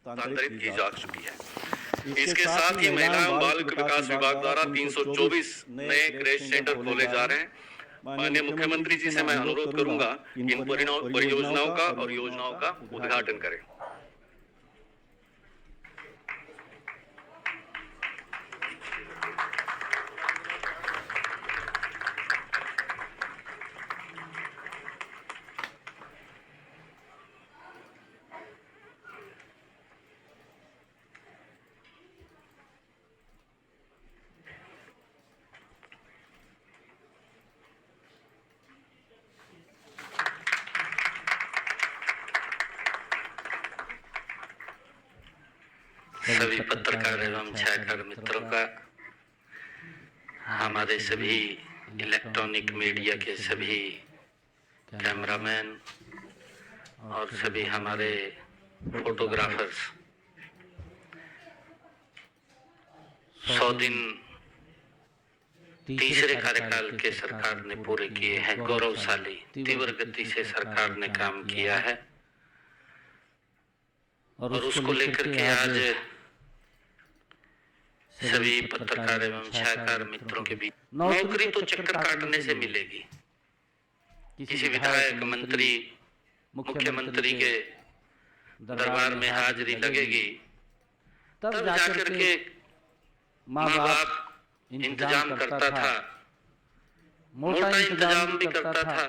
हस्तांतरित की जा चुकी है। इसके साथ ही महिला एवं बाल विकास विभाग द्वारा 324 नए क्रेश सेंटर खोले जा रहे हैं। माननीय मुख्यमंत्री जी से मैं अनुरोध करूंगा कि इन परियोजनाओं का और योजनाओं का उद्घाटन करें। सभी पत्रकार एवं छायाकार मित्रों का, हमारे सभी इलेक्ट्रॉनिक मीडिया के सभी कैमरामैन और सभी हमारे फोटोग्राफर्स, 100 दिन तीसरे कार्यकाल के सरकार ने पूरे किए हैं। गौरवशाली तीव्र गति से सरकार ने काम किया है और उसको लेकर के आज सभी पत्रकार एवं छायाकार मित्रों के बीच नौकरी तो चक्कर काटने से मिलेगी। किसी विधायक, मंत्री, मुख्यमंत्री के दरबार में हाजिरी लगेगी, तब जाकर के माँ बाप इंतजाम करता था, मोटा इंतजाम भी करता था,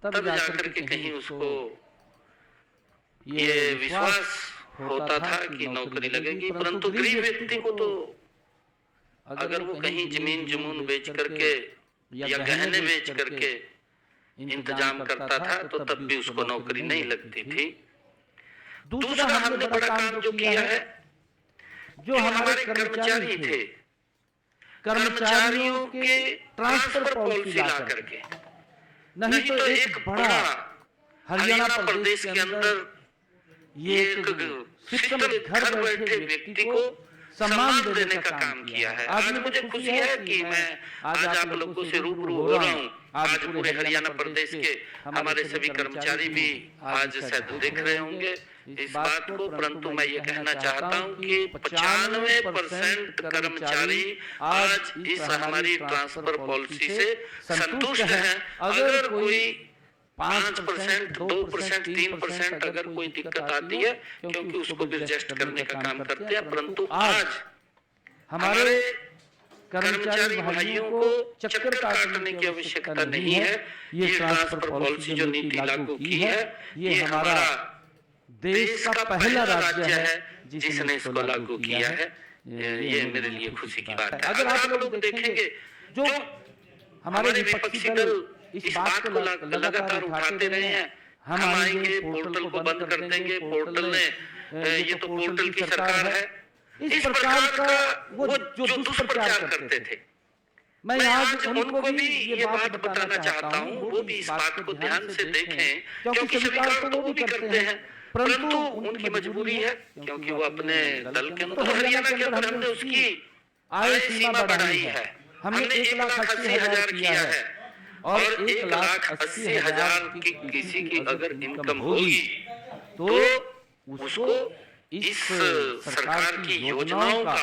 तब जाकर के कहीं उसको ये विश्वास होता था कि नौकरी लगेगी। परंतु गरीब व्यक्ति को तो अगर वो कहीं जमीन जमून बेच करके या गहने बेच करके इंतजाम करता था तो तब भी उसको नौकरी नहीं लगती थी। दूसरा हमने बड़ा काम जो किया है, जो हमारे कर्मचारी थे, कर्मचारियों के ट्रांसफर पॉलिसी ला करके, नहीं तो एक बड़ा हरियाणा प्रदेश के अंदर ये एक सिस्टम घर बैठे व्यक्ति को सम्मान देने का काम किया है। आज मुझे खुशी है कि मैं आज आप लोगों से रूबरू हो रहा हूँ। आज पूरे हरियाणा प्रदेश के हमारे सभी कर्मचारी भी आज शायद देख रहे होंगे इस बात को, परंतु मैं ये कहना चाहता हूँ कि 95% कर्मचारी आज इस हमारी ट्रांसफर पॉलिसी से संतुष्ट हैं। अगर कोई 5%, 2%, 3% अगर कोई दिक्कत आती है, क्योंकि उसको भी एडजस्ट करने का काम करते हैं, परंतु आज हमारे कर्मचारी भाइयों को चक्कर काटने की आवश्यकता नहीं है। ये ट्रांसफर पॉलिसी जो नीति लागू की है, ये हमारा देश का पहला राज्य है जिसने इसको लागू किया है। ये मेरे लिए खुशी की बात है। अगर आप लोग देखेंगे जो हमारे विपक्षी दल इस बात को लगातार उठाते रहे हैं, हम आएंगे, पोर्टल को बंद कर देंगे, पोर्टल ने ये तो पोर्टल की सरकार है, इस प्रकार का वो जो दुष्प्रचार करते थे, मैं आज उनको भी ये बात बताना चाहता हूँ, वो भी इस बात को ध्यान से देखें, क्योंकि स्वीकार तो वो भी करते हैं, परंतु उनकी मजबूरी है, क्योंकि वो अपने दल के अंदर, हरियाणा के अंदर हमने उसकी आय सीमा बढ़ाई है। हमने 1,80,000 किया है और 1,80,000 की किसी की अगर इनकम होगी तो उसको इस सरकार की योजनाओं का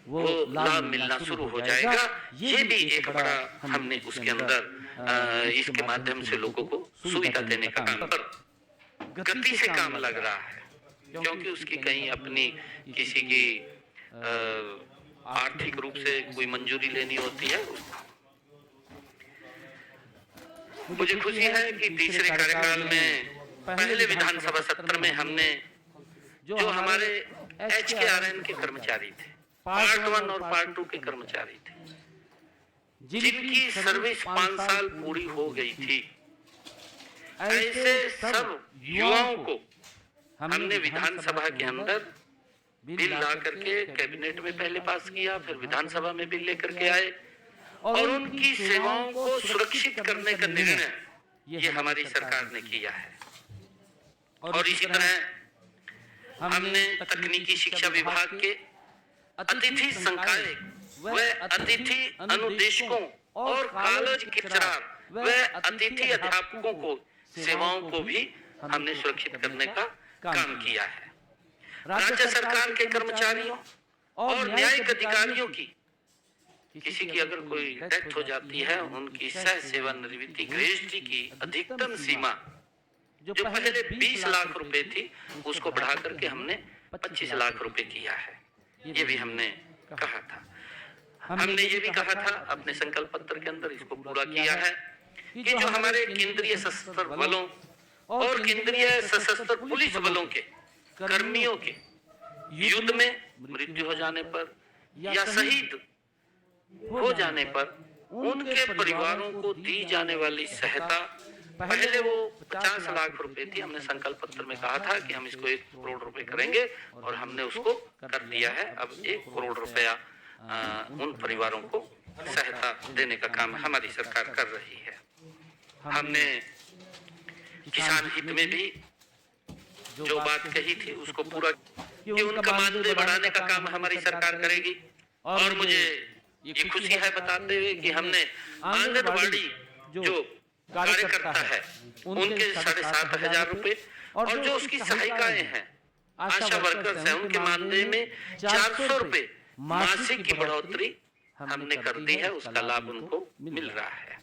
वो लाभ मिलना शुरू हो जाएगा। ये भी एक बड़ा हमने उसके अंदर इसके माध्यम से लोगों को सुविधा देने का काम पर गति से काम लग रहा है, क्योंकि उसकी कहीं अपनी किसी की आर्थिक रूप से कोई मंजूरी लेनी होती है। मुझे खुशी है कि तीसरे कार्यकाल में पहले विधानसभा सत्र में हमने जो हमारे HKRN के कर्मचारी थे, पार्ट 1 और पार्ट 2 के कर्मचारी थे, जिनकी सर्विस 5 साल पूरी हो गई थी, ऐसे सब युवाओं को हमने विधानसभा के अंदर बिल ला करके कैबिनेट में पहले पास किया, फिर विधानसभा में बिल लेकर के आए और उनकी सेवाओं को सुरक्षित करने का निर्णय ये हमारी सरकार ने किया है। और इसी तरह हमने तकनीकी शिक्षा विभाग के अतिथि संकाय व अतिथि अनुदेशकों और कॉलेज के लेक्चरर व अतिथि अध्यापकों को सेवाओं को भी हमने सुरक्षित करने का काम किया है। राज्य सरकार के कर्मचारियों और न्यायिक अधिकारियों की किसी की अगर कोई डेथ हो जाती है, उनकी सह सेवानिवृत्ति ग्रेजुटी की अधिकतम सीमा जो पहले 20 लाख रुपए थी, उसको बढ़ा करके हमने 25 लाख रुपए किया है। ये भी हमने कहा था। हमने ये भी कहा था अपने संकल्प पत्र के अंदर, इसको पूरा किया है कि जो हमारे केंद्रीय सशस्त्र बलों और केंद्रीय सशस्त्र पुलिस बलों के कर्मियों के युद्ध में मृत्यु हो जाने पर या शहीद हो जाने पर उनके परिवारों को दी जाने वाली सहायता, पहले वो 50 लाख रुपए थी, हमने संकल्प पत्र में कहा था कि हम इसको 1 करोड़ रुपए करेंगे और हमने उसको कर दिया है। अब 1 करोड़ रुपया उन परिवारों को सहायता देने का काम हमारी सरकार कर रही है। हमने किसान हित में भी जो बात कही थी उसको पूरा, कि उनका मानदेय बढ़ाने का काम हमारी सरकार करेगी। और मुझे ये खुशी है बताते हुए कि हमने आंगनबाड़ी जो कार्यकर्ता है उनके 7,500 रुपए और जो उसकी सहायिकाएं हैं, आशा वर्कर्स हैं, उनके मानदेय में 400 रुपए मासिक की बढ़ोतरी हमने कर दी है। उसका लाभ उनको मिल रहा है।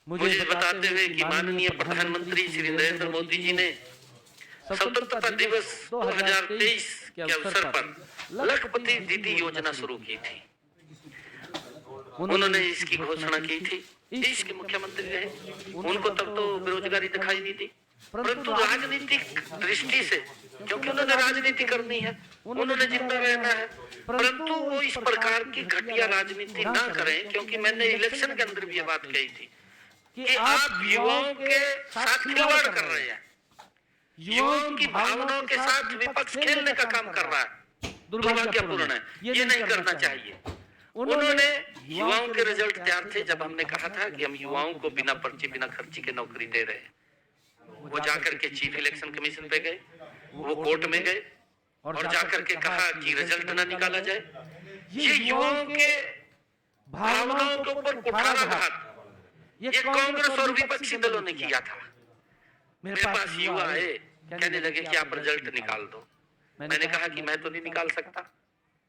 मुझे बताते हुए कि माननीय प्रधानमंत्री श्री नरेंद्र मोदी जी ने स्वतंत्रता दिवस 2023 के अवसर पर लखपति दीदी योजना शुरू की थी। उन्होंने इसकी घोषणा की थी, देश के मुख्यमंत्री रहे, उनको तब तो बेरोजगारी दिखाई दी थी, परंतु राजनीतिक दृष्टि से, क्योंकि उन्होंने राजनीति करनी है, उन्होंने जिंदा रहना है, परंतु वो इस प्रकार की घटिया राजनीति ना करें। क्योंकि मैंने इलेक्शन के अंदर भी ये बात कही थी कि आप युवाओं के साथ खिलवाड़ कर रहे हैं, युवाओं की भावनाओं के साथ विपक्ष खेलने का काम कर रहा है, दुर्भाग्यपूर्ण है, ये नहीं करना चाहिए। उन्होंने युवाओं के रिजल्ट तैयार थे जब हमने कहा था कि हम युवाओं को बिना पर्ची बिना खर्ची के नौकरी दे रहे हैं। वो जाकर के चीफ इलेक्शन कमीशन पे गए, वो कोर्ट में गए और जाकर के कहा कि रिजल्ट ना निकाला जाए। ये युवाओं के भावनाओं के ऊपर कुठाराघात ये कांग्रेस और विपक्षी दलों ने किया था। मेरे पास युवा आए, कहने लगे कि आप रिजल्ट निकाल दो। मैंने कहा कि मैं तो नहीं निकाल सकता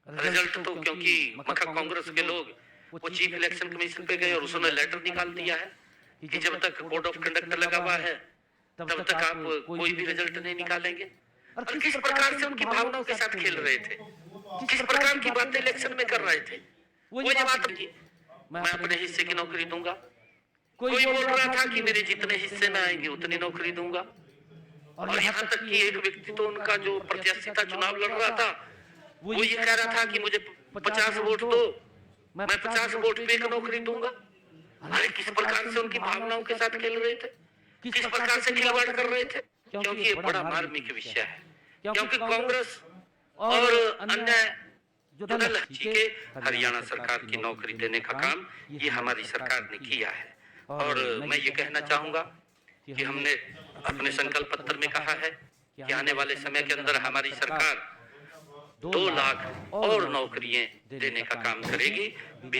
रिजल्ट, तो क्योंकि मखा कांग्रेस के लोग वो चीफ इलेक्शन कमीशन पे गए और उसने लेटर निकाल दिया है कि जब तक कोड ऑफ कंडक्ट लगा हुआ है तब तक आप कोई भी रिजल्ट नहीं निकालेंगे। और किस प्रकार से उनकी भावनाओं के साथ खेल रहे थे, किस प्रकार की बातें इलेक्शन में कर रहे थे। वो ये बात की मैं अपने हिस्से की नौकरी दूंगा, कोई बोल रहा था कि मेरे जितने हिस्से में आएंगे उतनी नौकरी दूंगा। और यहाँ तक कि एक व्यक्ति तो उनका जो प्रत्याशी था, चुनाव लड़ रहा था, वो ये कह रहा था कि मुझे 50 वोट दो, मैं 50 वोट पे एक नौकरी दूंगा। अरे किस प्रकार से उनकी भावनाओं के साथ खेल रहे थे, किस प्रकार से खिलवाड़ कर रहे थे। क्योंकि ये बड़ा मार्मिक विषय है, क्योंकि कांग्रेस और अन्य जो दल के हरियाणा सरकार की नौकरी देने का काम ये हमारी सरकार ने किया है। और मैं ये कहना चाहूंगा कि हमने अपने संकल्प पत्र में कहा है कि आने वाले समय के अंदर हमारी सरकार 2 लाख और नौकरियां देने का काम करेगी। बिना